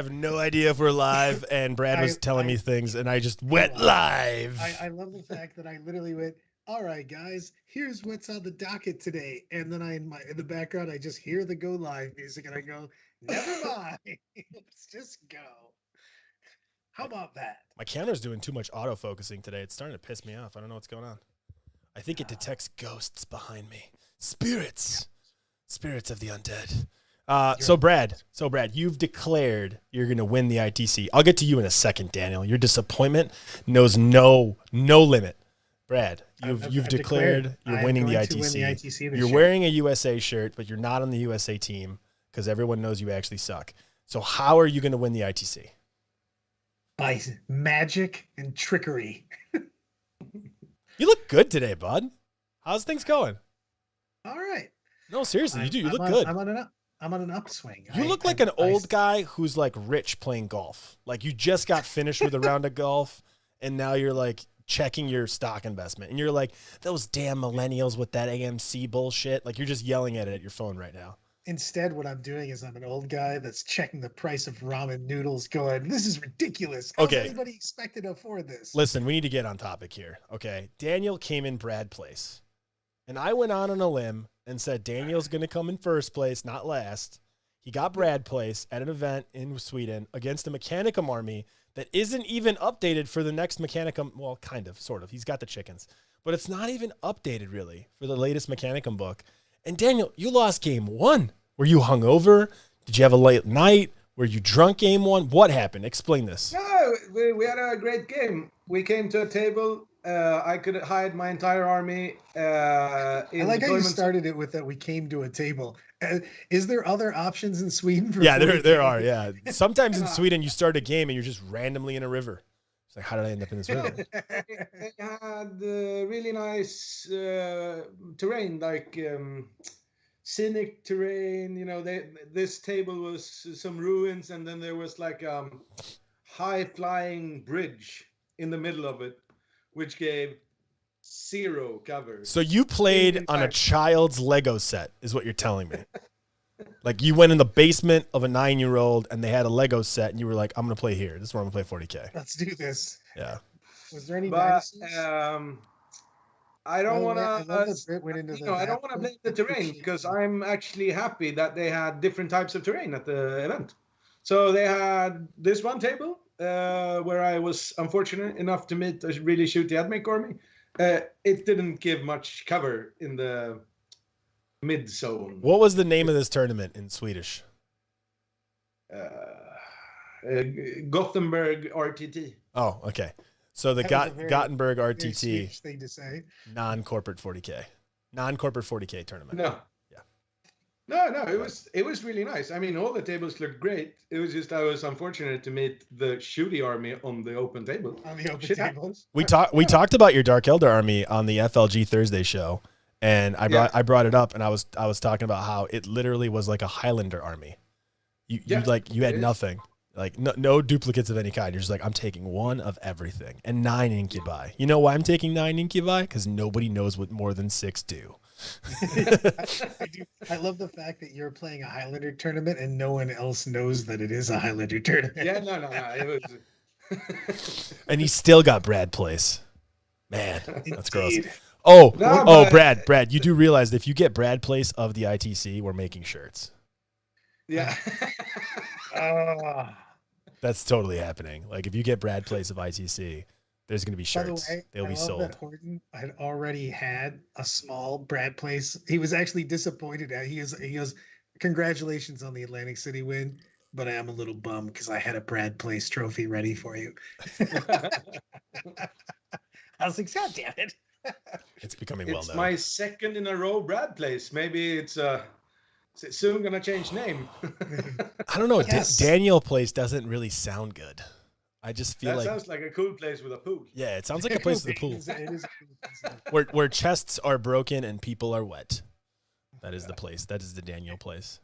have no idea if we're live, and Brad was telling me things, and I just went live. I love the fact that I literally went, all right, guys, here's what's on the docket today. And then in the background, I just hear the go live music, and I go, never mind. Let's just go. How about that? My camera's doing too much autofocusing today. It's starting to piss me off. I don't know what's going on. I think it detects ghosts behind me. Spirits of the undead. So Brad, you've declared you're going to win the ITC. I'll get to you in a second, Daniel. Your disappointment knows no limit. Brad, you've declared you're winning the ITC. You're wearing a USA shirt, but you're not on the USA team because everyone knows you actually suck. So how are you going to win the ITC? By magic and trickery. You look good today, bud. How's things going? All right. No, seriously, you look good. I'm on an upswing. You look like an old guy who's like rich playing golf. Like you just got finished with a round of golf, and now you're like checking your stock investment, and you're like, those damn millennials with that AMC bullshit. Like you're just yelling at it at your phone right now. Instead, what I'm doing is I'm an old guy that's checking the price of ramen noodles going, this is ridiculous. How's anybody expected to afford this? Listen, we need to get on topic here. Okay. Daniel came in Brad place. And I went on a limb and said Daniel's going to come in first place, not last. He got Brad place at an event in Sweden against a Mechanicum army that isn't even updated for the next Mechanicum. Well, kind of, sort of. He's got the chickens. But it's not even updated, really, for the latest Mechanicum book. And Daniel, you lost game one. Were you hungover? Did you have a late night? Were you drunk game one? What happened? Explain this. No, we had a great game. We came to a table. I could hide my entire army. I like how you started it with that we came to a table. Is there other options in Sweden? Yeah, there are. Yeah. Sometimes in Sweden, you start a game and you're just randomly in a river. It's like, how did I end up in this river? It had really nice terrain, like scenic terrain. You know, this table was some ruins, and then there was like a high-flying bridge in the middle of it, which gave zero cover. So you played on a child's Lego set, is what you're telling me. Like you went in the basement of a 9-year-old and they had a Lego set, and you were like, I'm going to play here. This is where I'm going to play 40K. Let's do this. Yeah. Was there any dinosaurs? I don't want to. I don't want to blame the terrain because I'm actually happy that they had different types of terrain at the event. So they had this one table where I was unfortunate enough to meet a really shooty Admech army. It didn't give much cover in the mid zone. What was the name of this tournament in Swedish? Gothenburg RTT. Oh, okay. So the Gothenburg RTT thing to say. Non-corporate 40K tournament. No. No, it was really nice. I mean, all the tables looked great. It was just I was unfortunate to meet the shooty army on the open table. On the open tables. We talked about your Dark Elder army on the FLG Thursday show, and I brought it up, and I was talking about how it literally was like a Highlander army. You had nothing. Like no duplicates of any kind. You're just like, I'm taking one of everything and 9 incubi. You know why I'm taking 9 incubi? Because nobody knows what more than 6 do. I love the fact that you're playing a Highlander tournament and no one else knows that it is a Highlander tournament. Yeah, no. It was. And he still got Brad place. Man, that's gross. Brad, you do realize that if you get Brad place of the ITC, we're making shirts. Yeah. That's totally happening. Like if you get Brad place of ITC, there's going to be shirts. By the way, they'll be sold. That Horton had already had a small Brad place. He was actually disappointed. He goes, congratulations on the Atlantic City win, but I am a little bummed because I had a Brad place trophy ready for you. I was like, God damn it. It's becoming well known. It's my second in a row Brad place. Maybe it's soon gonna change name. I don't know. Yes. Daniel place doesn't really sound good. I just feel that sounds like a cool place with a pool. Yeah, it sounds like a place with a pool. It is a cool place. Where chests are broken and people are wet. That is the place. That is the Daniel place.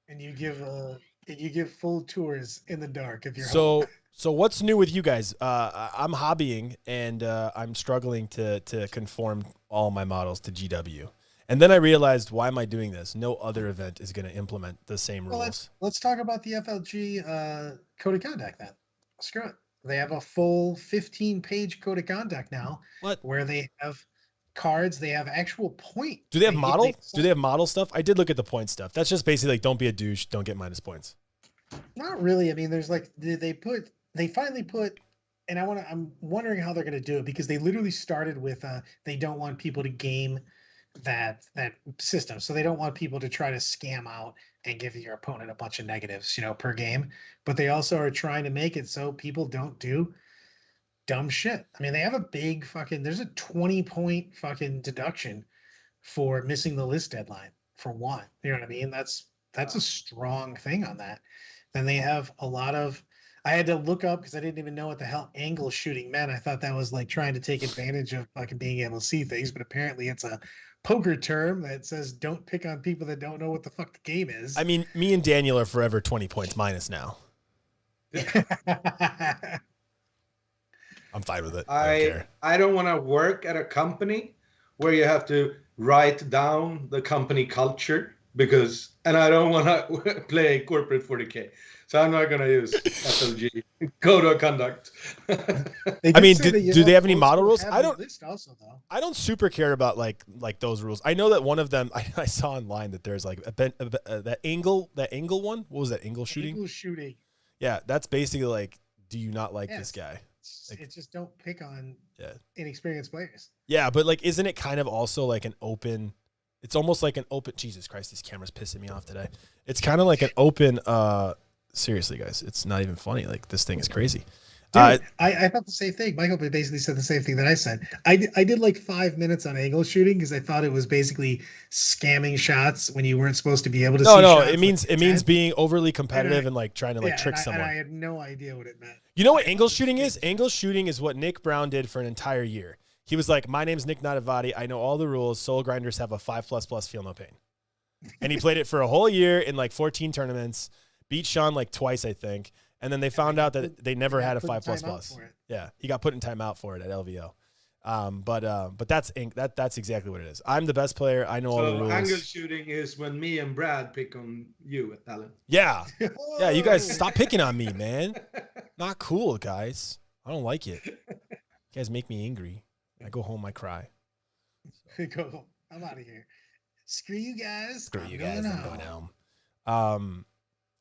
And you give full tours in the dark if you're So what's new with you guys? I'm hobbying and I'm struggling to conform all my models to GW. And then I realized, why am I doing this? No other event is going to implement the same rules. Let's talk about the FLG code of conduct then. Screw it. They have a full 15-page code of conduct now. What? Where they have cards, they have actual point. Do they have model? Do they have model stuff? I did look at the point stuff. That's just basically like, don't be a douche, don't get minus points. Not really. I mean, there's like they finally put, and I'm wondering how they're going to do it, because they literally started with they don't want people to game that system. So they don't want people to try to scam out and give your opponent a bunch of negatives, per game. But they also are trying to make it so people don't do dumb shit. I mean, they have a big there's a 20-point fucking deduction for missing the list deadline for one. You know what I mean? That's a strong thing on that. Then they have a lot of, I had to look up because I didn't even know what the hell angle shooting meant. I thought that was like trying to take advantage of fucking being able to see things, but apparently it's a poker term that says don't pick on people that don't know what the fuck the game is. I mean, me and Daniel are forever 20 points minus now. I'm fine with it. I don't want to work at a company where you have to write down the company culture, and I don't want to play corporate 40K. So I'm not going to use FLG code of conduct. I mean, do they have any model rules? I don't super care about like those rules. I know that one of them I saw online that there's like that angle one. What was that, angle shooting? Angle shooting. Yeah, that's basically like, do you not like this guy? Like, it's just don't pick on inexperienced players. Yeah, but like, isn't it kind of also like an open? It's almost like an open. Jesus Christ, this camera's pissing me off today. It's kind of like an open. Seriously, guys, it's not even funny. Like, this thing is crazy. Dude, I thought the same thing. Michael basically said the same thing that I said. I did like 5 minutes on angle shooting because I thought it was basically scamming shots when you weren't supposed to be able to see shots. No, it means being overly competitive and like trying to trick someone. And I had no idea what it meant. You know what angle shooting is? Angle shooting is what Nick Brown did for an entire year. He was like, my name's Nick Nadavati. I know all the rules. Soul Grinders have a 5++, feel no pain. And he played it for a whole year in like 14 tournaments, beat Sean like twice, I think. And then they found out that they never had a 5++. Yeah, he got put in timeout for it at LVO. But that's exactly what it is. I'm the best player. I know all the rules. Angle shooting is when me and Brad pick on you, Alan. Yeah, yeah. You guys stop picking on me, man. Not cool, guys. I don't like it. You guys make me angry. I go home, I cry. Go. I'm out of here. Screw you guys. Screw you guys. I'm going home.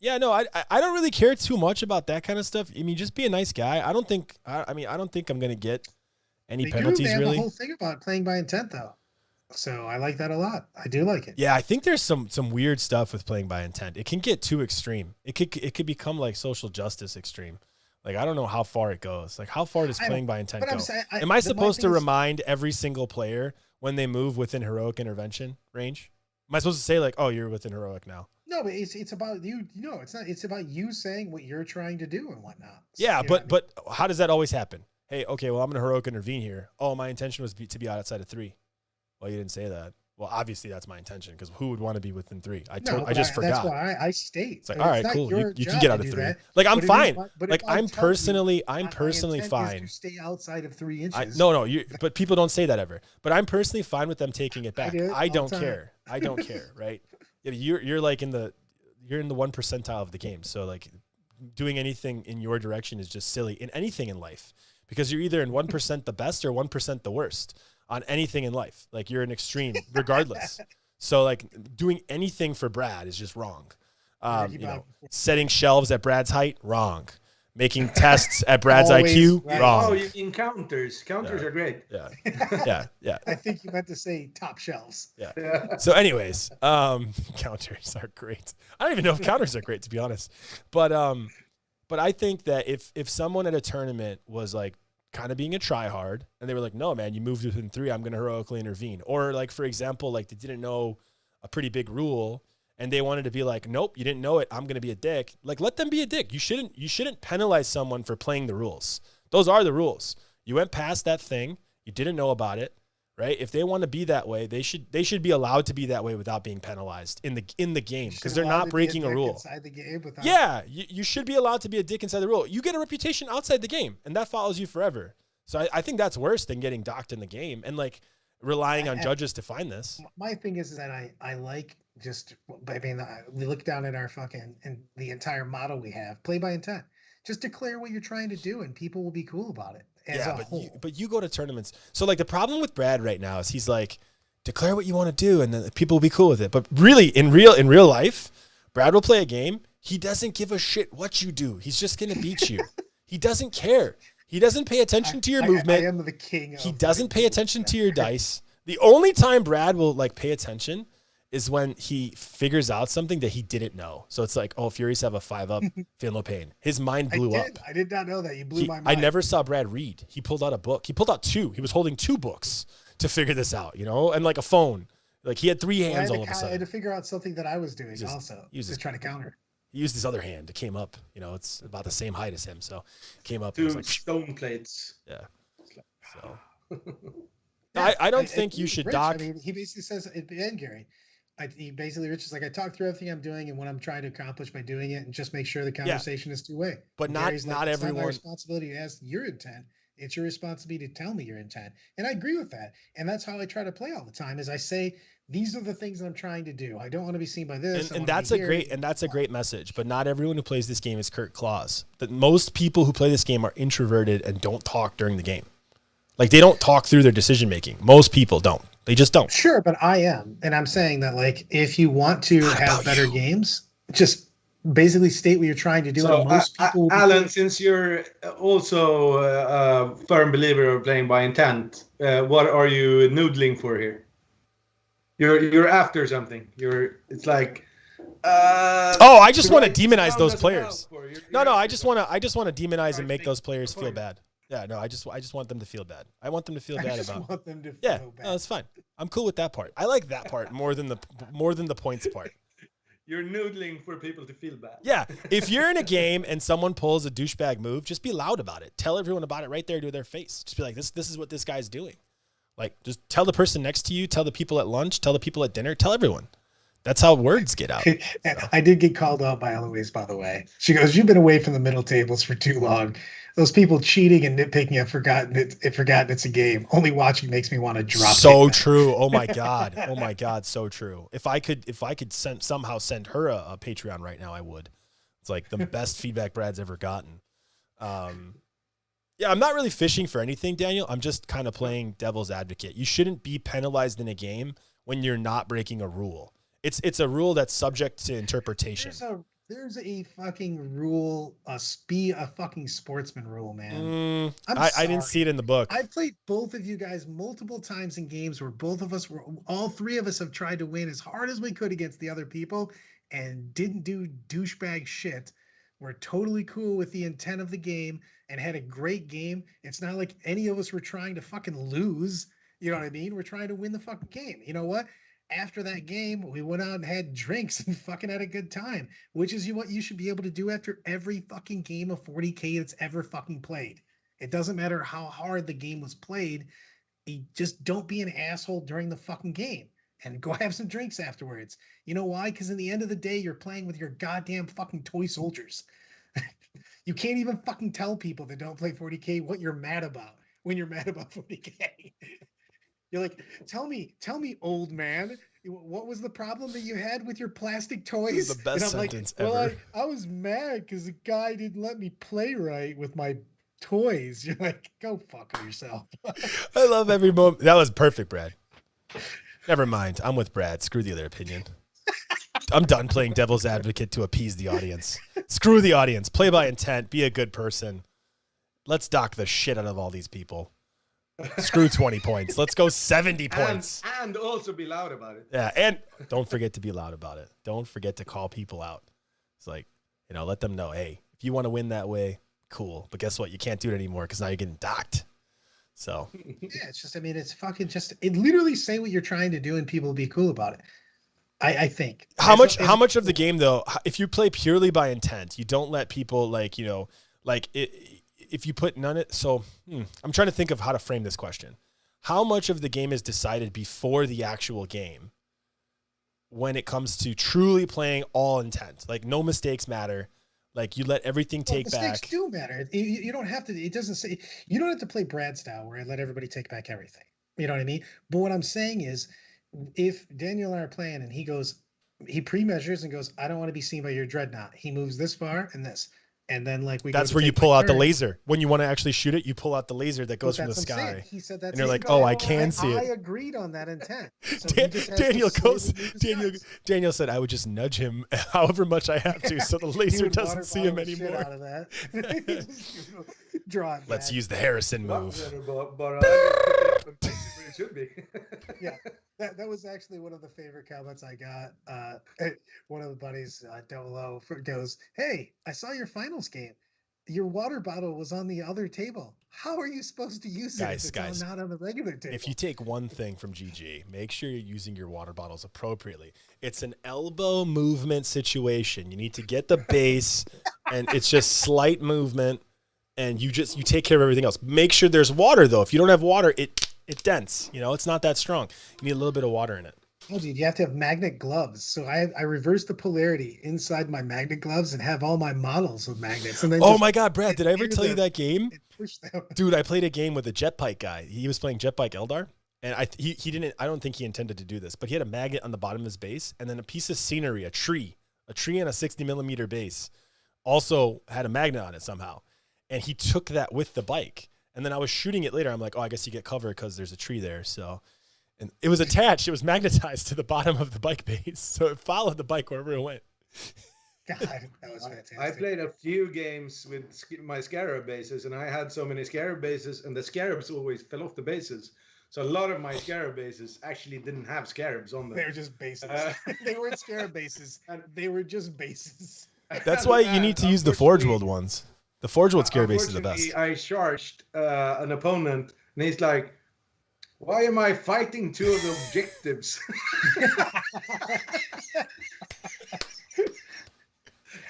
Yeah, no, I don't really care too much about that kind of stuff. I mean, just be a nice guy. I don't think I'm gonna get any penalties. They have really. The whole thing about playing by intent, though. So I like that a lot. I do like it. Yeah, I think there's some weird stuff with playing by intent. It can get too extreme. It could become like social justice extreme. Like, I don't know how far it goes. Like, how far does playing by intent go? Am I supposed to remind every single player when they move within heroic intervention range? Am I supposed to say like, oh, you're within heroic now? No, but it's about you. No, it's not. It's about you saying what you're trying to do and whatnot. Yeah, but how does that always happen? Hey, okay, well, I'm going to heroic intervene here. Oh, my intention was to be outside of 3. Well, you didn't say that. Well, obviously that's my intention, because who would want to be within 3? I just forgot. That's why I state. It's like, all right, cool. You can get out of 3. Like, I'm fine. Like, I'm personally fine. To stay outside of 3 inches. No. But people don't say that ever. But I'm personally fine with them taking it back. I don't care. I don't care. Right? You're like you're in the 1 percentile of the game. So like, doing anything in your direction is just silly in anything in life, because you're either in 1% the best or 1% the worst on anything in life. Like, you're an extreme regardless. So like, doing anything for Brad is just wrong. Setting shelves at Brad's height, wrong. Making tests at Brad's IQ, right. Wrong. Oh, you mean counters. Counters are great. Yeah. I think you meant to say top shelves. Yeah. So anyways, counters are great. I don't even know if counters are great, to be honest. But I think that if someone at a tournament was like kind of being a tryhard and they were like, no, man, you moved within 3, I'm going to heroically intervene. Or like, for example, like they didn't know a pretty big rule and they wanted to be like, nope, you didn't know it, I'm going to be a dick. Like, let them be a dick. You shouldn't penalize someone for playing the rules. Those are the rules. You went past that thing. You didn't know about it, right? If they want to be that way, they should be allowed to be that way without being penalized in the game, because they're not breaking a rule. Inside the game you should be allowed to be a dick inside the rule. You get a reputation outside the game, and that follows you forever. So I think that's worse than getting docked in the game. And like, relying on judges to find this. My thing is that I like just, I mean, we look down at our fucking, and the entire model we have, play by intent. Just declare what you're trying to do and people will be cool about it. But you go to tournaments. So like the problem with Brad right now is he's like, declare what you want to do and then people will be cool with it. But really in real life, Brad will play a game. He doesn't give a shit what you do. He's just going to beat you. He doesn't care. He doesn't pay attention to your movement. I am the king. He doesn't pay attention to your dice. The only time Brad will like pay attention is when he figures out something that he didn't know. So it's like, oh, Furies have a 5-up, feel no pain. His mind blew up. I did not know that. You blew my mind. I never saw Brad read. He pulled out a book. He pulled out 2. He was holding 2 books to figure this out, and like a phone. Like he had 3 hands all of a sudden. I had to figure out something that I was doing also. He was just trying to counter. He used his other hand. It came up. It's about the same height as him. So came up. 2 like, stone plates. Yeah. So I don't think you should dock. I mean, he basically says at the end, Gary, Rich is like, I talk through everything I'm doing and what I'm trying to accomplish by doing it, and just make sure the conversation is two-way. But not everyone. It's not my responsibility to ask your intent. It's your responsibility to tell me your intent. And I agree with that. And that's how I try to play all the time. Is I say, these are the things I'm trying to do. I don't want to be seen by this. And that's a great message. But not everyone who plays this game is Kurt Claus. That most people who play this game are introverted and don't talk during the game. Like they don't talk through their decision making. Most people don't. They just don't. Sure, but I am. And I'm saying that, like, if you want to have better games, just basically state what you're trying to do. So, most people Alan, since you're also a firm believer of playing by intent, what are you noodling for here? You're after something. It's like. I just want to demonize those players. No, I just want to demonize and make those players feel bad. Yeah, no, I just want them to feel bad. I want them to feel bad about. Want them to feel bad. No, that's fine. I'm cool with that part. I like that part more than the points part. You're noodling for people to feel bad. Yeah, if you're in a game and someone pulls a douchebag move, just be loud about it. Tell everyone about it right there to their face. Just be like, this is what this guy's doing. Like, just tell the person next to you, tell the people at lunch, tell the people at dinner, tell everyone. That's how words get out. So. I did get called out by Eloise, by the way. She goes, "You've been away from the middle tables for too long. Those people cheating and nitpicking have forgotten it's a game. Only watching makes me want to drop." So true. Oh my god. So true. If I could somehow send her a Patreon right now, I would. It's like the best feedback Brad's ever gotten. Yeah, I'm not really fishing for anything, Daniel. I'm just kind of playing devil's advocate. You shouldn't be penalized in a game when you're not breaking a rule. It's a rule that's subject to interpretation. There's a fucking rule, a fucking sportsman rule, man. I didn't see it in the book. I played both of you guys multiple times in games where all 3 of us have tried to win as hard as we could against the other people and didn't do douchebag shit. We're totally cool with the intent of the game and had a great game. It's not like any of us were trying to fucking lose. You know what I mean? We're trying to win the fucking game. You know what? After that game, we went out and had drinks and fucking had a good time, which is what you should be able to do after every fucking game of 40K that's ever fucking played. It doesn't matter how hard the game was played. You just don't be an asshole during the fucking game and go have some drinks afterwards. You know why? Because in the end of the day, you're playing with your goddamn fucking toy soldiers. You can't even fucking tell people that don't play 40K what you're mad about when you're mad about 40K. You're like, tell me, old man, what was the problem that you had with your plastic toys? This is the best sentence ever. Well, I was mad because the guy didn't let me play right with my toys. You're like, go fuck yourself. I love every moment. That was perfect, Brad. Never mind. I'm with Brad. Screw the other opinion. I'm done playing devil's advocate to appease the audience. Screw the audience. Play by intent. Be a good person. Let's dock the shit out of all these people. Screw 20 points. Let's go 70 points. And also be loud about it. Yeah, and don't forget to be loud about it. Don't forget to call people out. It's like, let them know, hey, if you want to win that way, cool. But guess what? You can't do it anymore because now you're getting docked. So. Yeah, it's just, it's fucking it literally say what you're trying to do and people will be cool about it. I think. How much of the game, though, if you play purely by intent, you don't let people if you put none of so I'm trying to think of how to frame this question. How much of the game is decided before the actual game when it comes to truly playing all intent? Like no mistakes matter. Like you let everything take back. Mistakes do matter. You don't have to. It doesn't say you don't have to play Brad style where I let everybody take back everything. You know what I mean? But what I'm saying is, if Daniel and I are playing and he pre-measures and goes, I don't want to be seen by your dreadnought. He moves this far and this. And then like we go That's to where you take my pull out the turn. laser. When you want to actually shoot it, you pull out the laser that But goes from the that's what I'm saying. sky. He said And that's you're his like, goal. oh, I can see I it. agreed on that intent. So he just has Daniel to goes. slowly move his guys. Daniel said, I would just nudge him however much I have to, so the He laser would doesn't water see him bottle the shit anymore. out of that. Just draw it Let's back. use the Harrison Well, move. but I just pick it up and place it where it should be. Yeah, that was actually one of the favorite comments I got. One of the buddies, Dolo, goes, "Hey, I saw your finals game. Your water bottle was on the other table. How are you supposed to use it if it's not on the regular table?" If you take one thing from GG, make sure you're using your water bottles appropriately. It's an elbow movement situation. You need to get the base, and it's just slight movement, and you take care of everything else. Make sure there's water though. If you don't have water, it dents. You know, it's not that strong. You need a little bit of water in it. Oh, dude, you have to have magnet gloves. So I reversed the polarity inside my magnet gloves and have all my models with magnets. And then Oh my God, Brad, did I ever tell you that game? Push them. Dude, I played a game with a Jetbike guy. He was playing Jetbike Eldar, and he didn't. I don't think he intended to do this, but he had a magnet on the bottom of his base, and then a piece of scenery, a tree on a 60mm base, also had a magnet on it somehow, and he took that with the bike. And then I was shooting it later. I'm like, oh, I guess you get cover because there's a tree there. So, and it was attached. It was magnetized to the bottom of the bike base, so it followed the bike wherever it went. God, that was fantastic. I played a few games with my Scarab bases, and I had so many Scarab bases, and the Scarabs always fell off the bases. So a lot of my Scarab bases actually didn't have Scarabs on them. They were just bases. They weren't Scarab bases. They were just bases. That's why you need to use the Forge World ones. The Forge World Scarab base is the best. I charged an opponent, and he's like, "Why am I fighting two of the objectives?"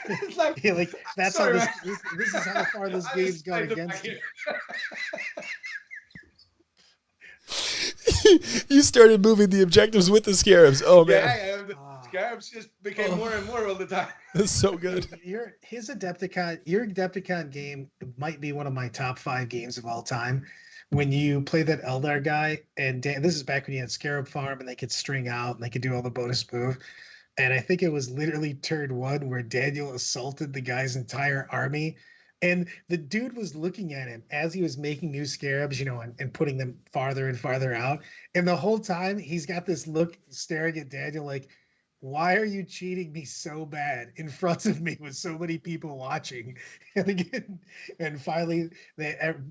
It's like, yeah, like that's sorry, how this is how far this game's gone against you. You started moving the objectives with the Scarabs. Oh man, yeah, the Scarabs just became more and more all the time. That's so good. Your Adepticon game might be one of my top 5 games of all time. When you play that Eldar guy, and this is back when you had Scarab Farm and they could string out and they could do all the bonus move. And I think it was literally turn 1 where Daniel assaulted the guy's entire army. And the dude was looking at him as he was making new Scarabs, you know, and putting them farther and farther out. And the whole time he's got this look staring at Daniel like, why are you cheating me so bad in front of me with so many people watching? And again, and finally,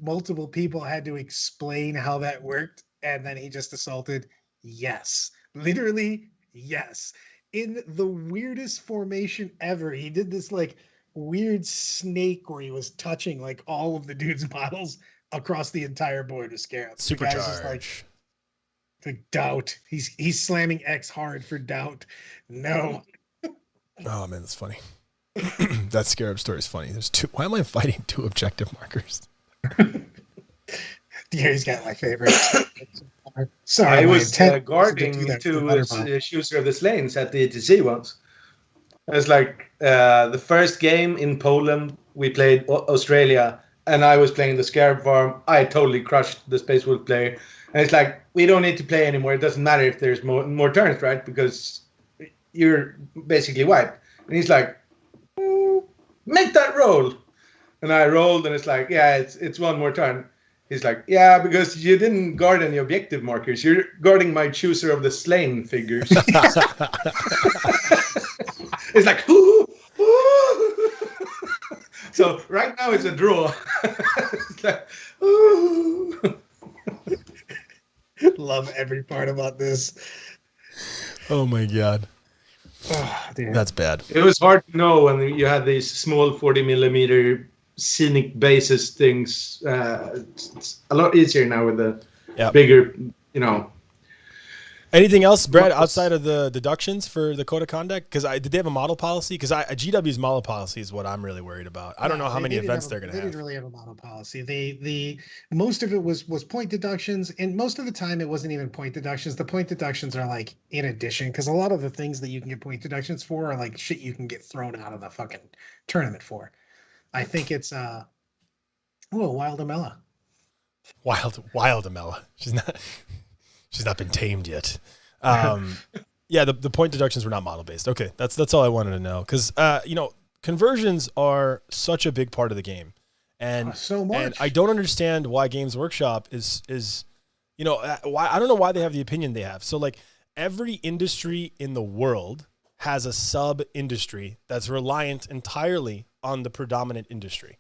multiple people had to explain how that worked. And then he just assaulted. Yes, literally, yes. In the weirdest formation ever. He did this like weird snake where he was touching like all of the dude's models across the entire board of Scarabs. Supercharge. Like doubt. He's slamming X hard for doubt. No. Oh man, that's funny. That Scarab story is funny. There's 2. Why am I fighting 2 objective markers? Yeah, he's got my favorite. Sorry, I was guarding 2 Chooser of the Slains at the ITC once. It was like the first game in Poland. We played Australia, and I was playing the Scarab Farm. I totally crushed the Space Wolf player. And it's like, we don't need to play anymore. It doesn't matter if there's more turns, right? Because you're basically wiped. And he's like, make that roll. And I rolled, and it's like, yeah, it's 1 more turn. He's like, yeah, because you didn't guard any objective markers. You're guarding my Chooser of the Slain figures. It's like, ooh, ooh. So right now it's a draw. It's like, ooh. Love every part about this. Oh my God. Oh, that's bad. It was hard to know when you had these small 40mm scenic basis things. It's a lot easier now with the bigger, you know. Anything else, Brad, outside of the deductions for the code of conduct? Because did they have a model policy? Because GW's model policy is what I'm really worried about. I don't know how many events they're going to have. They didn't really have a model policy. The most of it was point deductions, and most of the time it wasn't even point deductions. The point deductions are like in addition, because a lot of the things that you can get point deductions for are like shit you can get thrown out of the fucking tournament for. I think it's Wild Amela. Wild Amela. She's not. She's not been tamed yet. Yeah, the point deductions were not model based. Okay, that's all I wanted to know because conversions are such a big part of the game, and so much. And I don't understand why Games Workshop is why I don't know why they have the opinion they have. So like every industry in the world has a sub industry that's reliant entirely on the predominant industry.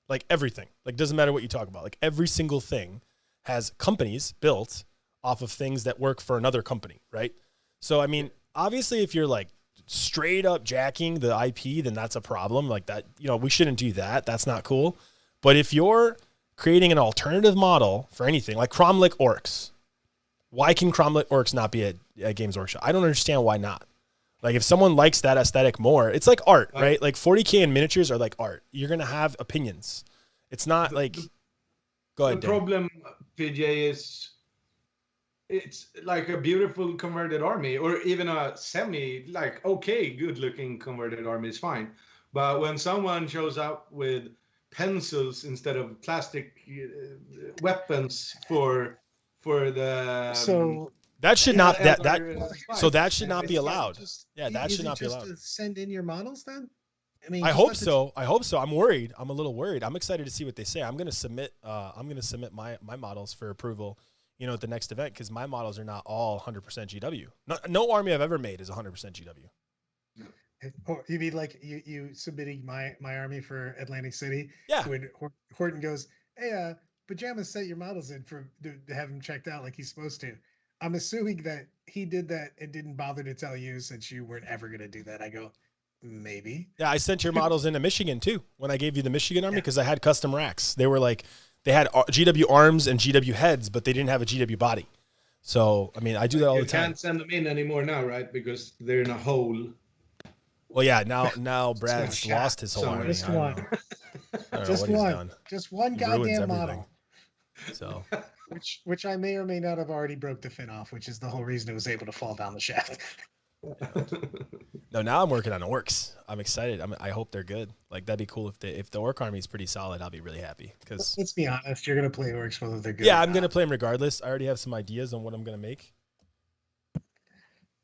Like everything, like doesn't matter what you talk about. Like every single thing has companies built off of things that work for another company, right? So, I mean, obviously if you're like straight up jacking the IP, then that's a problem like that. We shouldn't do that. That's not cool. But if you're creating an alternative model for anything like Cromlech Orcs, why can Cromlech Orcs not be a Games Workshop? I don't understand why not. Like if someone likes that aesthetic more, it's like art, right? Like 40K in miniatures are like art. You're going to have opinions. It's not like, go ahead. The problem, PJ, is it's like a beautiful converted army or even a good looking converted army is fine. But when someone shows up with pencils instead of plastic weapons for the that should not that should not be allowed. That should not be allowed. To send in your models then? I mean, I hope so. I'm worried. I'm a little worried. I'm excited to see what they say. I'm going to submit my models for approval, at the next event because my models are not all 100% GW. No army I've ever made is 100% GW. Or you mean like you submitting my army for Atlantic City? Yeah. When Horton goes, hey, Pajamas sent your models in to have them checked out like he's supposed to. I'm assuming that he did that and didn't bother to tell you since you weren't ever going to do that. I go, maybe. Yeah, I sent your models into Michigan too when I gave you the Michigan army because I had custom racks. They were like, they had GW arms and GW heads, but they didn't have a GW body. So, I mean, I do that all the time. You can't send them in anymore now, right? Because they're in a hole. Well, yeah, now Brad's lost his whole army. Just one. Just one goddamn model. So, which I may or may not have already broke the fin off, which is the whole reason it was able to fall down the shaft. No, now I'm working on orcs. I'm excited. I hope they're good. Like that'd be cool if the orc army is pretty solid. I'll be really happy because let's be honest, you're gonna play orcs whether they're good. Yeah, I'm gonna play them regardless. I already have some ideas on what I'm gonna make.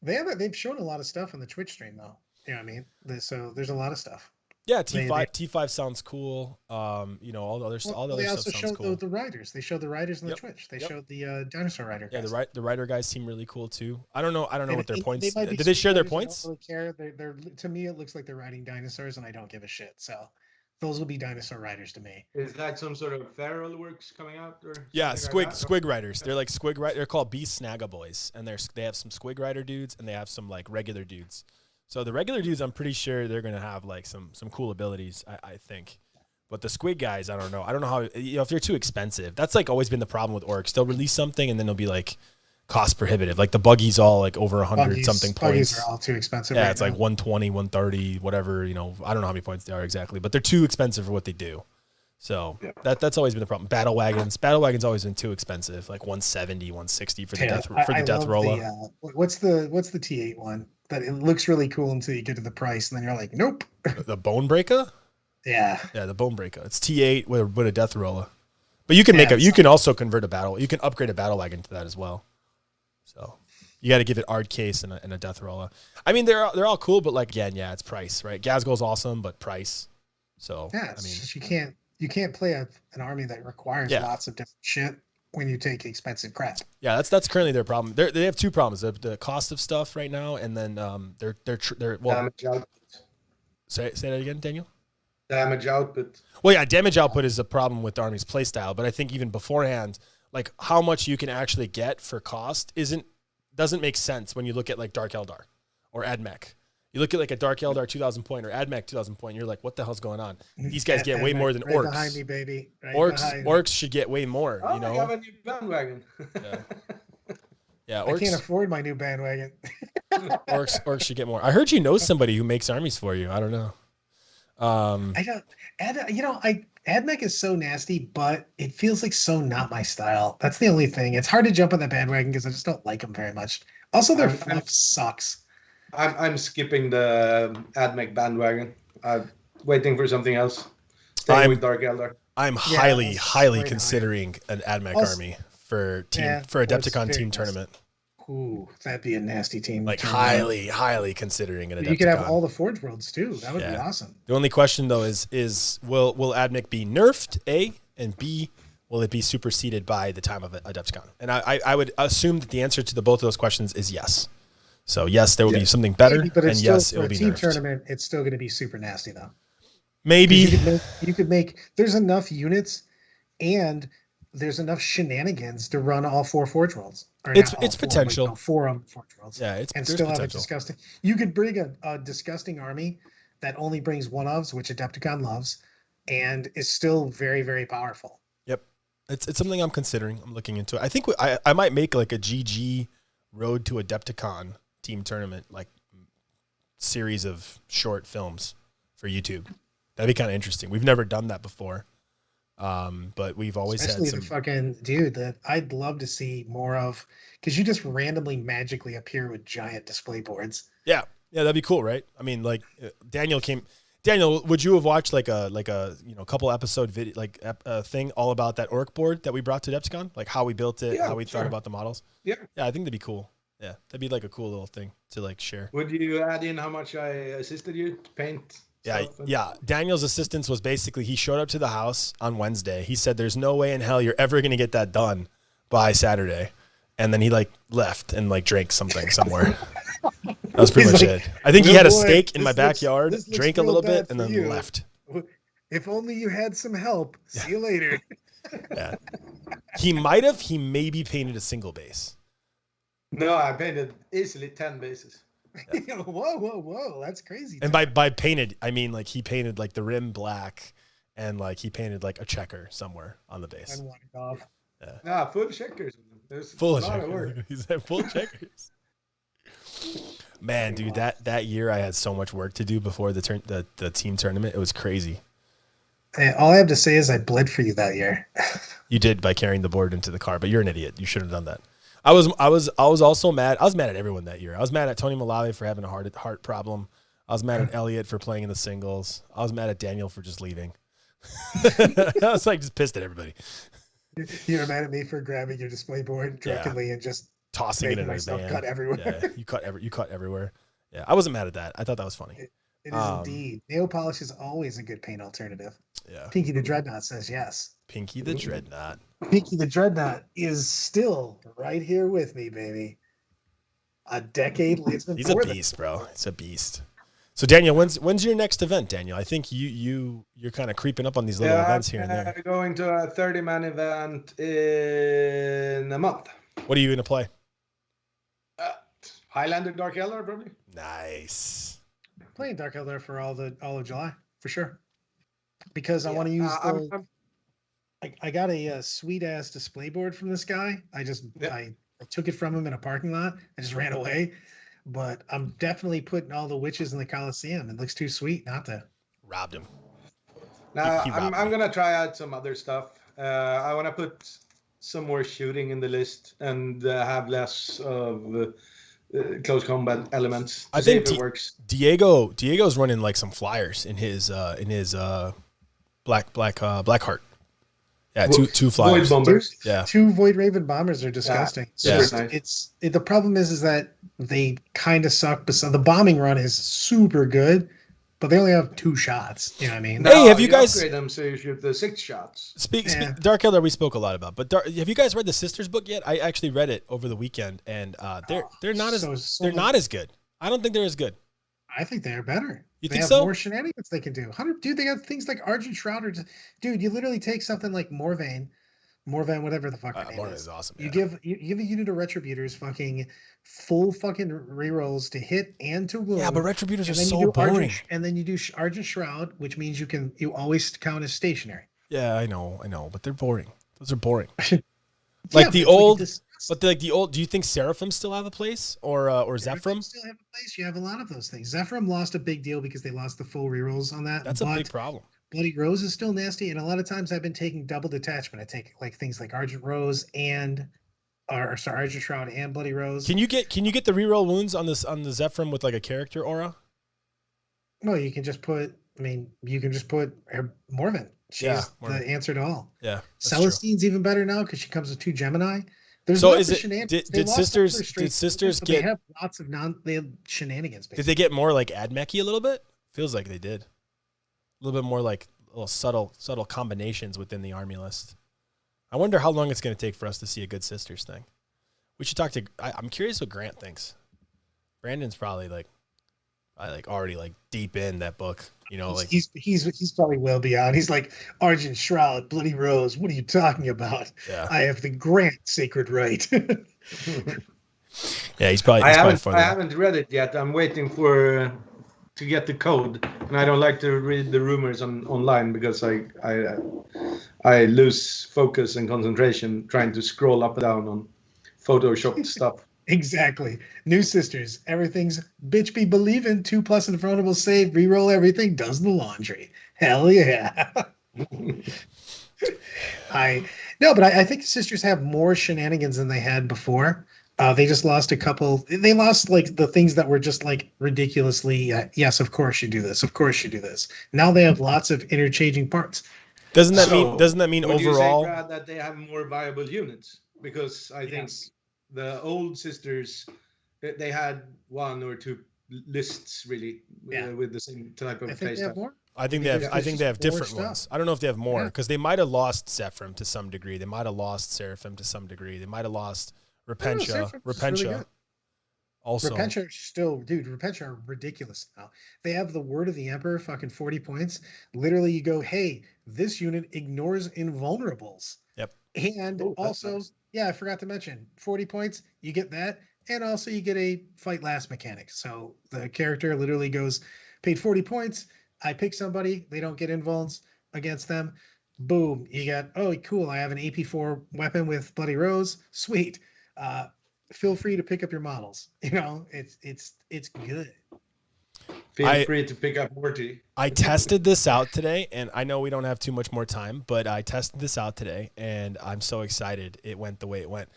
They've shown a lot of stuff on the Twitch stream though. You know what I mean? So there's a lot of stuff. Yeah, T5 sounds cool. All the other stuff sounds cool. They also showed the riders. They showed the riders on the Twitch. They showed the dinosaur rider guys. Yeah, the rider guys seem really cool too. I don't know what their points. Did they share their points? I don't really care. They're to me it looks like they're riding dinosaurs, and I don't give a shit. So those will be dinosaur riders to me. Is that some sort of feral works coming out? Or yeah, squig riders. They're like squig rider. They're called Beast Snagga Boys, and they have some squig rider dudes, and they have some like regular dudes. So the regular dudes, I'm pretty sure they're gonna have like some cool abilities. I think, but the squig guys, I don't know. I don't know how if they're too expensive. That's like always been the problem with orcs. They'll release something and then it'll be like cost prohibitive. Like the buggy's all like over 100 something points. Buggies are all too expensive. Yeah, it's like 120, 130, whatever. I don't know how many points they are exactly, but they're too expensive for what they do. So that's always been the problem. Battle wagons always been too expensive, like 170, 160 for the death roller. What's the T8 one? That it looks really cool until you get to the price, and then you're like, nope. The Bone Breaker? Yeah. Yeah, the Bone Breaker. It's T8 with a death roller. But you can you can also convert you can upgrade a battle wagon to that as well. So you got to give it art case and a death roller. I mean, they're all cool, but like again, it's price, right? Gazgol's awesome, but price. So yeah, I mean, you can't play an army that requires lots of different shit when you take expensive crap. Yeah, that's currently their problem. They have two problems: the cost of stuff right now, and then they're damage output. Say that again, Daniel. Damage output. Well, yeah, damage output is a problem with the army's playstyle, but I think even beforehand, like how much you can actually get for cost doesn't make sense when you look at like Dark Eldar or AdMech. You look at like a Dark Eldar 2000 point or AdMech 2000 point, you're like, what the hell's going on? These guys get way more than orcs. Right behind me, baby. Orcs should get way more. I have a new bandwagon. Yeah, orcs. I can't afford my new bandwagon. Orcs should get more. I heard you know somebody who makes armies for you. I don't know. I don't. AdMech is so nasty, but it feels like so not my style. That's the only thing. It's hard to jump on that bandwagon because I just don't like them very much. Also, their fluff sucks. I'm skipping the AdMech bandwagon. I'm waiting for something else. Staying with Dark Eldar. I'm highly considering an AdMech army for that's Adepticon very team nasty. tournament. Ooh, that'd be a nasty team. Like tournament. highly considering an Adepticon. You could have all the Forge Worlds too. That would be awesome. The only question though is will Admech be nerfed? A, and B, will it be superseded by the time of Adepticon? And I would assume that the answer to both of those questions is yes. So yes, there will be something better, but and yes, it will for be a team nerfed. tournament. It's still going to be super nasty though. Maybe you could make. There's enough units, and there's enough shenanigans to run all 4 Forge Worlds. It's potential. 4 Forge Worlds. Yeah, and there's still potential. have a disgusting. You could bring a disgusting army that only brings 1-ofs, which Adepticon loves, and is still very, very powerful. Yep, it's something I'm considering. I'm looking into it. I think I might make like a GG Road to Adepticon team tournament like series of short films for YouTube. That'd be kind of interesting. We've never done that before. But we've always Especially had some the fucking dude that I'd love to see more of, because you just randomly magically appear with giant display boards. Yeah, that'd be cool, right? I mean, like Daniel, would you have watched like a couple episode video thing all about that orc board that we brought to Adepticon, like how we built it, how we thought about the models? Yeah, I think that'd be cool. Yeah, that'd be like a cool little thing to like share. Would you add in how much I assisted you to paint? Yeah. Daniel's assistance was basically he showed up to the house on Wednesday. He said, "There's no way in hell you're ever gonna get that done by Saturday," and then he like left and like drank something somewhere. That was pretty much it. I think he had a steak in my backyard, drank a little bit, and then left. If only you had some help. See you later. Yeah, he maybe painted a single base. No, I painted easily 10 bases. Yeah. Whoa! That's crazy. And by painted, I mean like he painted like the rim black, and like he painted like a checker somewhere on the base. And walked off. Yeah, full checkers. There's full a lot of work. He said full checkers. Man, dude, that year I had so much work to do before the team tournament. It was crazy. Hey, all I have to say is I bled for you that year. You did by carrying the board into the car, but you're an idiot. You should have done that. I was also mad. I was mad at everyone that year. I was mad at Tony Malawi for having a heart problem. I was mad at Elliot for playing in the singles. I was mad at Daniel for just leaving. I was like just pissed at everybody. You were mad at me for grabbing your display board drunkenly and just tossing it in myself my cut everywhere. Yeah, you cut everywhere. Yeah, I wasn't mad at that. I thought that was funny. It is indeed. Nail polish is always a good paint alternative. Yeah. Pinky the Dreadnought says yes. Pinky the Dreadnought. Pinky the Dreadnought is still right here with me, baby. A decade later. He's a beast, bro. It's a beast. So Daniel, when's your next event, Daniel? I think you're kind of creeping up on these little events here and there. I'm going to a 30-man event in a month. What are you going to play? Highlander Dark Elder, probably. Nice. Playing Dark Elder for all of July for sure, because I want to use I got a sweet ass display board from this guy. I took it from him in a parking lot. I just ran away, but I'm definitely putting all the witches in the Coliseum. It looks too sweet not to. Robbed him. Now I'm gonna try out some other stuff. I want to put some more shooting in the list and have less of close combat elements. I think it works. Diego's running like some flyers in his Blackheart. Yeah, two flyers. Void bombers. Yeah, 2 Void Raven bombers are disgusting. Yeah. Nice. The problem is that they kind of suck. But the bombing run is super good, but they only have 2 shots. You know what I mean? Hey, have you guys upgrade them so you shoot the 6 shots? Speak Dark Elder we spoke a lot about, but have you guys read the Sisters book yet? I actually read it over the weekend, and they're not as good. I don't think they're as good. I think they're better. You they think have so? More shenanigans they can do. Dude, they got things like Argent Shroud. Dude, you literally take something like Morvain, whatever the fuck her name is. Awesome. You give a unit of Retributors fucking full fucking rerolls to hit and to wound. Yeah, but Retributors are so boring. And then you do Argent Shroud, which means you always count as stationary. Yeah, I know, but they're boring. Those are boring. Like the old. But the old, do you think Seraphim still have a place, or Zephyrim? Still have a place. You have a lot of those things. Zephyrim lost a big deal because they lost the full rerolls on that. That's a big problem. Bloody Rose is still nasty, and a lot of times I've been taking double detachment. I take like things like Argent Rose Argent Shroud and Bloody Rose. Can you get the reroll wounds on the Zephyrim with like a character aura? No, you can just put. You can just put Morven. She's the answer to all. Yeah. Celestine's even better now because she comes with 2 Gemini. There's so lots is of shenanigans. did sisters get? They have lots of they have shenanigans. Basically. Did they get more like Admech-y a little bit? Feels like they did. A little bit more like little subtle combinations within the army list. I wonder how long it's going to take for us to see a good sisters thing. We should talk to. I'm curious what Grant thinks. Brandon's probably already deep in that book. You know, he's probably well beyond. He's like Argent Shroud, Bloody Rose. What are you talking about? Yeah. I have the Grant sacred right. Yeah, he's probably. I haven't read it yet. I'm waiting to get the code, and I don't like to read the rumors online because I lose focus and concentration trying to scroll up and down on Photoshop stuff. Exactly. New sisters. Everything's bitch be believing. 2+ in front of will save. Reroll everything. Does the laundry. Hell yeah. I think the sisters have more shenanigans than they had before. They just lost a couple. They lost the things that were just ridiculously. Yes, of course you do this. Of course you do this. Now they have lots of interchanging parts. Doesn't that mean would overall you say, Brad, that they have more viable units? Because I think the old sisters, they had 1 or 2 lists really with the same type of playstyle. I think they have different ones. I don't know if they have more because they might have lost Zephyr to some degree. They might have lost Seraphim to some degree. They might have lost Repentia. Really also. Repentia are still, Repentia are ridiculous now. They have the Word of the Emperor, fucking 40 points. Literally, you go, hey, this unit ignores invulnerables. Yep. And also, nice. I forgot to mention, 40 points, you get that. And also you get a fight last mechanic. So the character literally goes, paid 40 points. I pick somebody. They don't get invulns against them. Boom. You got, oh, cool. I have an AP4 weapon with Bloody Rose. Sweet. Feel free to pick up your models. It's good. Feel free to pick up Morty. I tested this out today, and I know we don't have too much more time, but I tested this out today, and I'm so excited it went the way it went.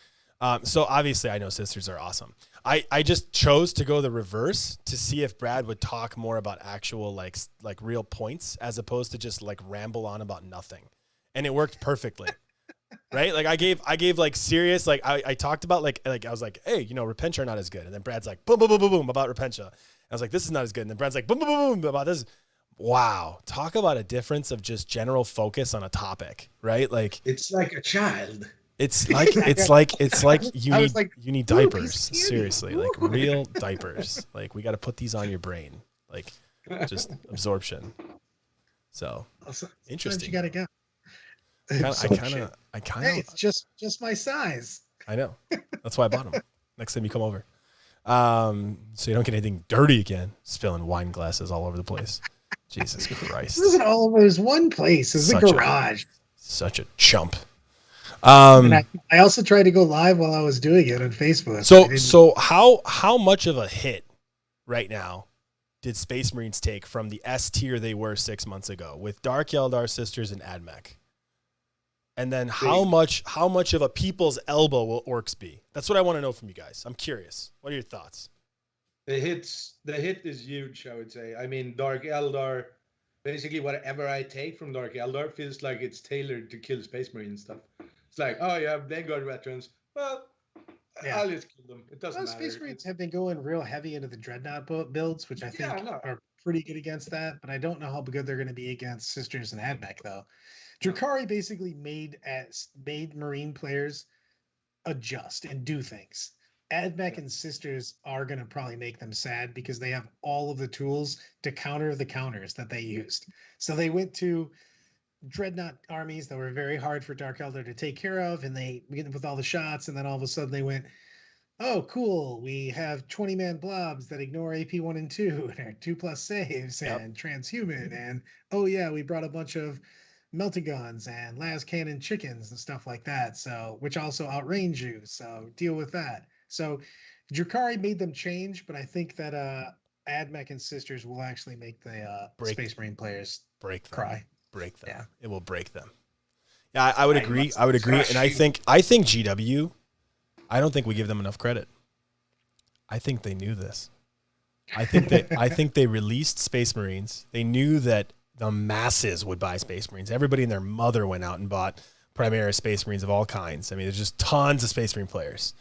So obviously I know sisters are awesome. I just chose to go the reverse to see if Brad would talk more about actual like real points as opposed to just ramble on about nothing. And it worked perfectly. Right? I gave serious, I talked about I was like, hey, Repentia are not as good. And then Brad's like, boom, boom, boom, boom, boom about Repentia. I was like, this is not as good. And then Brad's like, boom, boom, boom, boom about this. Wow. Talk about a difference of just general focus on a topic, right? It's like a child. It's like you need diapers. Seriously, real diapers. We got to put these on your brain, just absorption. So interesting. You gotta go. I kind of. It's just my size. I know. That's why I bought them. Next time you come over, so you don't get anything dirty again, spilling wine glasses all over the place. Jesus Christ! This isn't all over. There's one place. It's a garage. Such a chump. And I also tried to go live while I was doing it on Facebook. So how much of a hit right now did Space Marines take from the S tier they were 6 months ago with Dark Eldar Sisters and Admech? And then how much of a people's elbow will Orcs be? That's what I want to know from you guys. I'm curious. What are your thoughts? The hit is huge, I would say. I mean, Dark Eldar, basically whatever I take from Dark Eldar feels like it's tailored to kill Space Marine stuff. It's like, oh, you have Vanguard veterans. Well, I'll just kill them. It doesn't matter. Space Marines have been going real heavy into the Dreadnought builds, which I think are pretty good against that. But I don't know how good they're going to be against Sisters and Admech, though. Drukhari basically made Marine players adjust and do things. Admech and Sisters are going to probably make them sad because they have all of the tools to counter the counters that they used. So they went to Dreadnought armies that were very hard for Dark Eldar to take care of, and they began with all the shots, and then all of a sudden they went, oh, cool, we have 20-man blobs that ignore AP 1 and 2 and are 2+ saves and transhuman, and oh yeah, we brought a bunch of melting guns and las cannon chickens and stuff like that, so which also outrange you, so deal with that. So Drukhari made them change, but I think that Admech and Sisters will actually make the Space Marine players cry. Break them. Yeah. It will break them. Yeah, I would agree. And I think GW, I don't think we give them enough credit. I think they knew this. I think they released Space Marines. They knew that the masses would buy Space Marines. Everybody and their mother went out and bought Primaris Space Marines of all kinds. I mean, there's just tons of Space Marine players.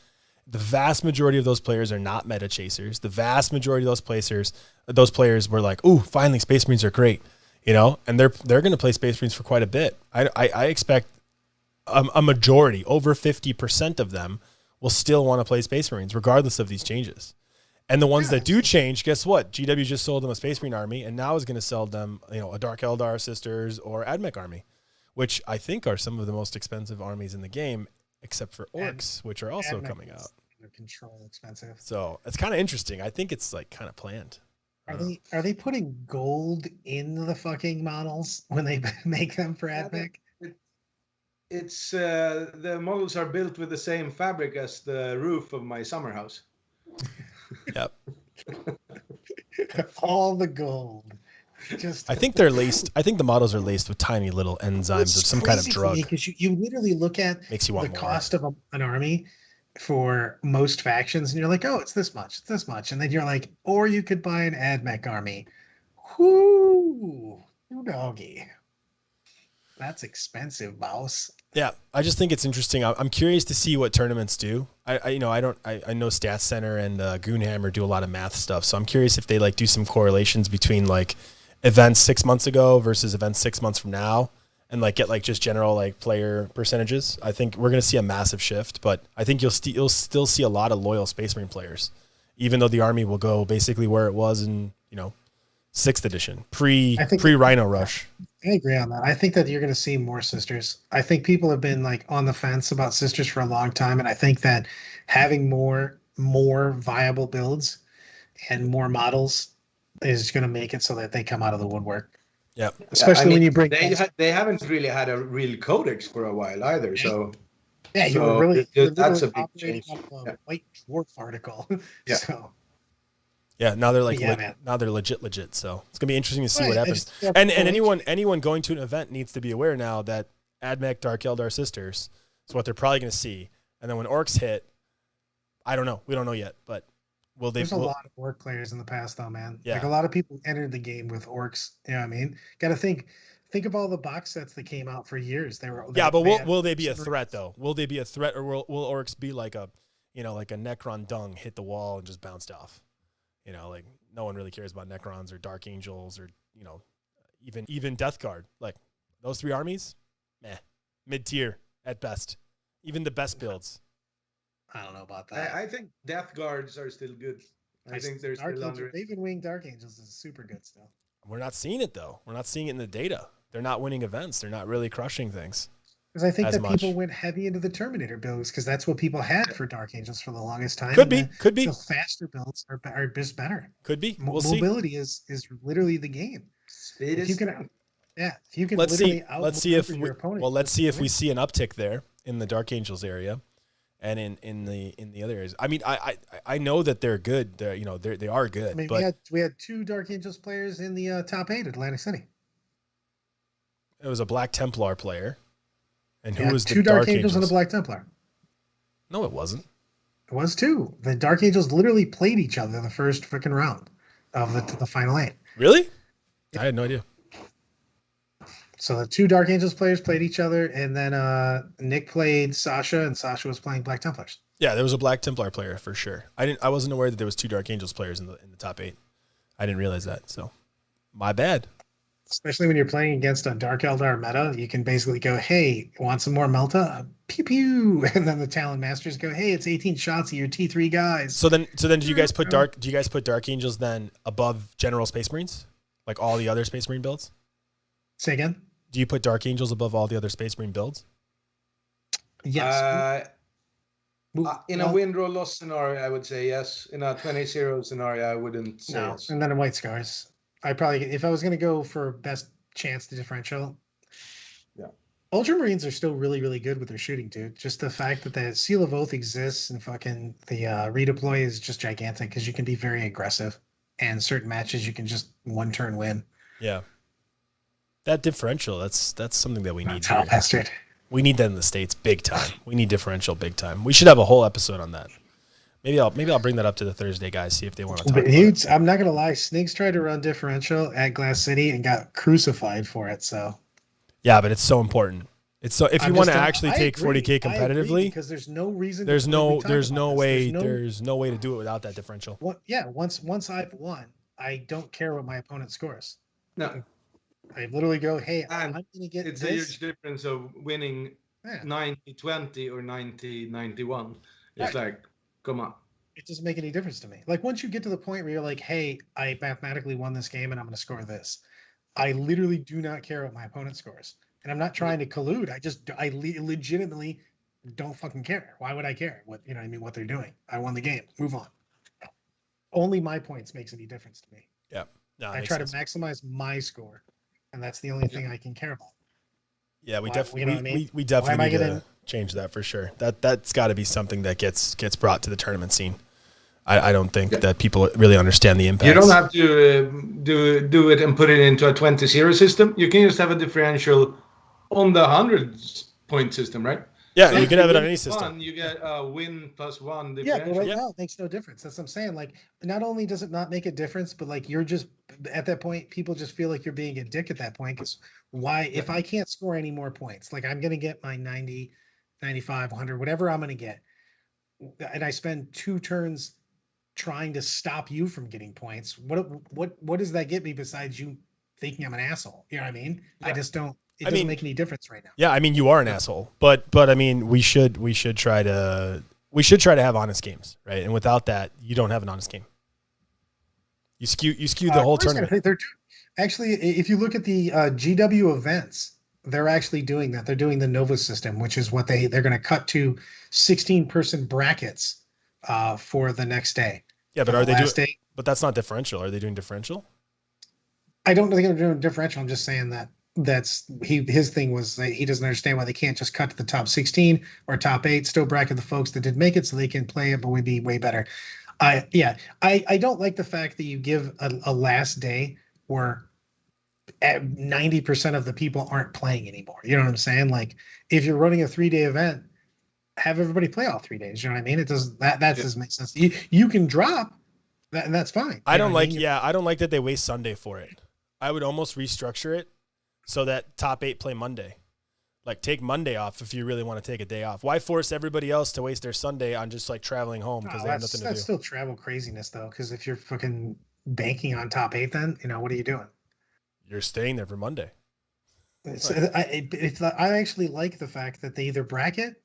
The vast majority of those players are not meta chasers. The vast majority of those players were like, "Ooh, finally, Space Marines are great," you know, and they're going to play Space Marines for quite a bit. I expect a majority, over 50% of them, will still want to play Space Marines regardless of these changes. And the ones that do change, guess what? GW just sold them a Space Marine army, and now is going to sell them, you know, a Dark Eldar Sisters or AdMech army, which I think are some of the most expensive armies in the game, except for Orcs, which are also coming out. Control expensive. So it's kind of interesting. I think it's like kind of planned. Are they putting gold in the fucking models when they make them for AdMech? It's the models are built with the same fabric as the roof of my summer house. Yep. All the gold. I think they're laced. I think the models are laced with tiny little enzymes of some kind of drug. Because you literally look at the cost of an army for most factions, and you're like, oh, it's this much, and then you're like, or you could buy an AdMech army. Whoo, doggy. That's expensive, mouse. Yeah, I just think it's interesting. I'm curious to see what tournaments do. I know Stats Center and Goonhammer do a lot of math stuff, so I'm curious if they like do some correlations between like events 6 months ago versus events 6 months from now, and like get like just general like player percentages. I think we're gonna see a massive shift, but I think you'll still see a lot of loyal Space Marine players, even though the army will go basically where it was in 6th edition pre Rhino Rush. I agree on that. I think that you're going to see more sisters. I think people have been like on the fence about sisters for a long time, and I think that having more viable builds and more models is going to make it so that they come out of the woodwork. Yeah, especially when you bring. They haven't really had a real codex for a while either. So yeah, you were really that's a big change. White Dwarf article. Yeah. So. Yeah, now they're like now they're legit. So it's gonna be interesting to see what happens. And anyone going to an event needs to be aware now that AdMech Dark Eldar Sisters is what they're probably gonna see. And then when Orcs hit, I don't know. We don't know yet, but will they? There's a lot of Orc players in the past, though, man. Yeah. Like a lot of people entered the game with Orcs. You know what I mean? Got to think of all the box sets that came out for years. But will they be a threat though? Will they be a threat, or will Orcs be like a Necron dung hit the wall and just bounced off? Like no one really cares about Necrons or Dark Angels or, even Death Guard. Like those 3 armies, mid-tier at best. Even the best builds. I don't know about that. I think Death Guards are still good. I think they're still under. Raven Wing Dark Angels is super good still. We're not seeing it though. We're not seeing it in the data. They're not winning events. They're not really crushing things. Because I think that people went heavy into the Terminator builds because that's what people had for Dark Angels for the longest time. Could be. The faster builds are just better. Could be. Mobility is literally the game. Speed is. If you can let's see if we see an uptick there in the Dark Angels area, and in the other areas. I mean, I know that they're good. They are good. I mean, but we had 2 Dark Angels players in the top 8 at Atlantic City. It was a Black Templar player. And who was the 2 Dark Angels and a Black Templar? No, it wasn't. It was 2. The Dark Angels literally played each other the first freaking round of the final 8. Really? I had no idea. So the 2 Dark Angels players played each other, and then Nick played Sasha, and Sasha was playing Black Templars. Yeah, there was a Black Templar player for sure. I wasn't aware that there was 2 Dark Angels players in the top 8. I didn't realize that. So, my bad. Especially when you're playing against a Dark Eldar meta, you can basically go, hey, want some more Melta? Pew pew. And then the Talon Masters go, hey, it's 18 shots of your T3 guys. So then do you guys put Dark Angels then above General Space Marines? Like all the other Space Marine builds? Say again? Do you put Dark Angels above all the other Space Marine builds? Yes. In a win roll loss scenario, I would say yes. In a 20-0 scenario, I wouldn't say yes. And then in White Scars. I probably, if I was going to go for best chance to differential, Ultramarines are still really, really good with their shooting, dude. Just the fact that the Seal of Oath exists and fucking the redeploy is just gigantic because you can be very aggressive, and certain matches you can just 1 turn win. Yeah, that differential, that's something that we need. Bastard. We need that in the States big time. We need differential big time. We should have a whole episode on that. Maybe I'll bring that up to the Thursday guys, see if they want to talk But about it. I'm not gonna lie, Snakes tried to run differential at Glass City and got crucified for it. So Yeah, but it's so important. It's so if you want to actually take 40K competitively, because there's no reason. there's no way there's no way to do it without that differential. Once I've won, I don't care what my opponent scores. No. I literally go, hey, And I'm gonna get it's this. a huge difference of winning 90-20 or 90-91. It's like, come on. It doesn't make any difference to me. Like once you get to the point where you're like, hey, I mathematically won this game and I'm gonna score this. I literally do not care what my opponent scores. And I'm not trying to collude. I legitimately don't fucking care. Why would I care what they're doing? I won the game. Move on. Only my points makes any difference to me. Yeah. No, I try to maximize my score, and that's the only thing I can care about. Yeah, we definitely we definitely need to change that for sure. That's got to be something that gets brought to the tournament scene. I don't think that people really understand the impact. You don't have to do it and put it into a 20-0 system. You can just have a differential on the 100-point system, right? Yeah, you can have it on any system. You get a win +1 differential. Yeah, but right now it makes no difference. That's what I'm saying. Like, not only does it not make a difference, but like you're just at that point, people just feel like you're being a dick at that point. Because why? If I can't score any more points, like I'm gonna get my 90, 95, 100, whatever I'm gonna get, and I spend 2 turns trying to stop you from getting points. What does that get me besides you thinking I'm an asshole? You know what I mean? Yeah. I just don't. It doesn't make any difference right now. Yeah, I mean you are an asshole, but I mean we should try to have honest games, right? And without that, you don't have an honest game. You skew the whole tournament. Actually, if you look at the GW events, they're actually doing that. They're doing the Nova system, which is what they're going to cut to 16-person brackets for the next day. Yeah, but are they doing? But that's not differential. Are they doing differential? I don't think they're doing differential. I'm just saying that his thing was that he doesn't understand why they can't just cut to the top 16 or top 8, still bracket the folks that did make it so they can play it, but would be way better. I don't like the fact that you give a last day where 90% of the people aren't playing anymore. You know what I'm saying? Like if you're running a 3-day event, have everybody play all 3 days. You know what I mean? It does that doesn't make sense. You can drop that, and that's fine. I don't like that they waste Sunday for it. I would almost restructure it so that top 8 play Monday. Like take Monday off if you really want to take a day off. Why force everybody else to waste their Sunday on just like traveling home because they have nothing to do? That's still travel craziness though, because if you're fucking banking on top 8, then what are you doing? You're staying there for Monday. I actually like the fact that they either bracket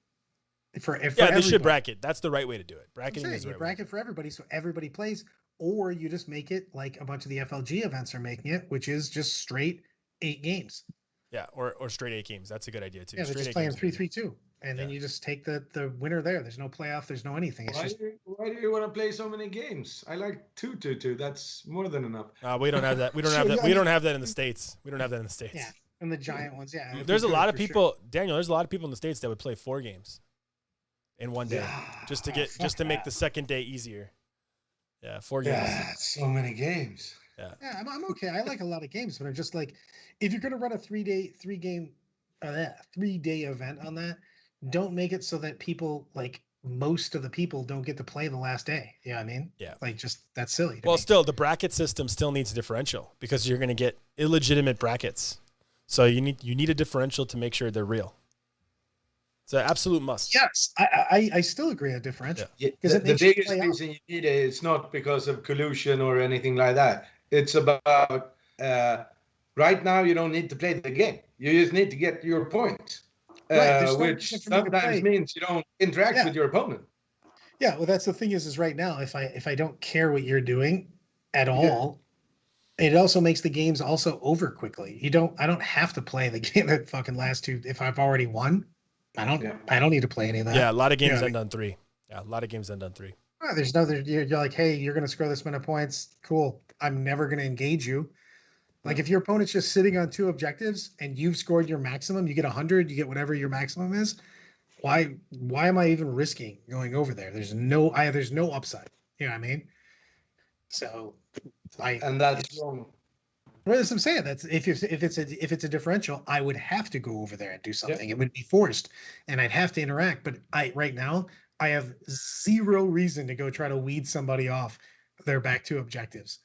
for they should bracket. That's the right way to do it. Bracketing is the right bracket for everybody, so everybody plays, or you just make it like a bunch of the FLG events are making it, which is just straight 8 games. Yeah, or straight 8 games. That's a good idea too. Yeah, they're just playing 3-3-2, and then you just take the winner there. There's no playoff. There's no anything. It's why do you want to play so many games? I like 2-2-2. That's more than enough. We don't have that. We don't have that. We don't have that in the States. We don't have that in the States. Yeah, and the giant ones. Yeah, there's a lot of people, Daniel. There's a lot of people in the States that would play 4 games in one day just to make the second day easier. Yeah, 4 games. Yeah, so many games. Yeah, I'm okay. I like a lot of games, but I'm just like, if you're gonna run a 3-day event on that, don't make it so that people like most of the people don't get to play the last day. You know what I mean? Yeah. Like just that's silly. Well, still the bracket system still needs a differential because you're gonna get illegitimate brackets. So you need a differential to make sure they're real. It's an absolute must. Yes, I still agree a differential. Yeah. The biggest reason you need it is not because of collusion or anything like that. It's about right now you don't need to play the game. You just need to get your point, which sometimes means you don't interact with your opponent. Yeah, well, that's the thing is right now if I don't care what you're doing at all, it also makes the games also over quickly. I don't have to play the game that fucking last 2 if I've already won. I don't need to play any of that. Yeah, a lot of games end on 3. Yeah, a lot of games end on 3. There's you're like, hey, you're going to score this many points. Cool. I'm never going to engage you. Like if your opponent's just sitting on 2 objectives and you've scored your maximum, you get 100, you get whatever your maximum is. Why am I even risking going over there? There's no upside. You know what I mean? So and that's wrong. Well, that's what I'm saying. That's if it's a differential, I would have to go over there and do something. It would be forced, and I'd have to interact. But right now, I have zero reason to go try to weed somebody off their back two objectives.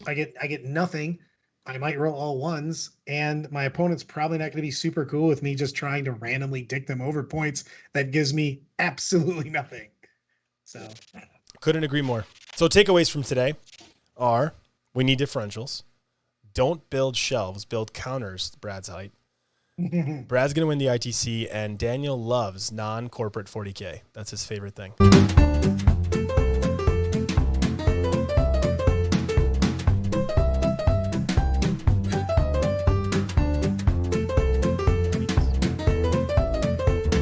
I get nothing. I might roll all ones, and my opponent's probably not going to be super cool with me just trying to randomly dick them over points that gives me absolutely nothing. So couldn't agree more. So takeaways from today are we need differentials. Don't build shelves, build counters, Brad's height. Brad's going to win the ITC, and Daniel loves non-corporate 40K. That's his favorite thing.